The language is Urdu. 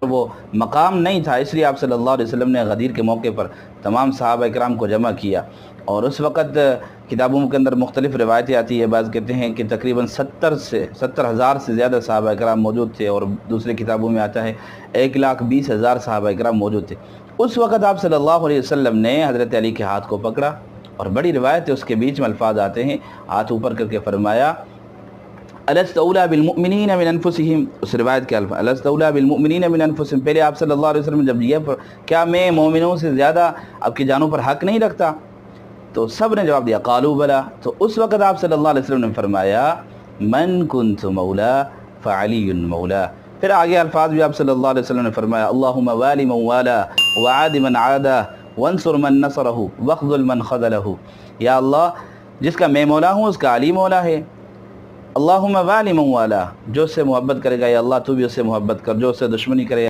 وہ مقام نہیں تھا، اس لیے آپ صلی اللہ علیہ وسلم نے غدیر کے موقع پر تمام صحابہ کرام کو جمع کیا، اور اس وقت کتابوں کے اندر مختلف روایتیں آتی ہے، بعض کہتے ہیں کہ تقریباً 70,000 سے زیادہ صحابہ کرام موجود تھے، اور دوسرے کتابوں میں آتا ہے 1,20,000 صحابہ کرام موجود تھے۔ اس وقت آپ صلی اللہ علیہ وسلم نے حضرت علی کے ہاتھ کو پکڑا، اور بڑی روایت ہے، اس کے بیچ میں الفاظ آتے ہیں، ہاتھ اوپر کر کے فرمایا الست اولیٰ بالمؤمنین من انفسہم، اس روایت کے الفاظ الست اولیٰ بالمؤمنین من انفسہم، پہلے آپ صلی اللہ علیہ وسلم جب یہ کیا میں مومنوں سے زیادہ آپ کی جانوں پر حق نہیں رکھتا؟ تو سب نے جواب دیا قالوا بلا۔ تو اس وقت آپ صلی اللہ علیہ وسلم نے فرمایا من کنت مولا فعلی مولا۔ پھر آگے الفاظ بھی آپ صلی اللہ علیہ وسلم نے فرمایا اللہم والی من والا وعاد من عادا وانصر من نصرہ واخذل من خذلہ، یا اللہ جس کا میں مولا ہوں اس کا علی مولا ہے، اللہم والی من والا، جو اس سے محبت کرے گا یا اللہ تو بھی اس سے محبت کر، جو اس سے دشمنی کرے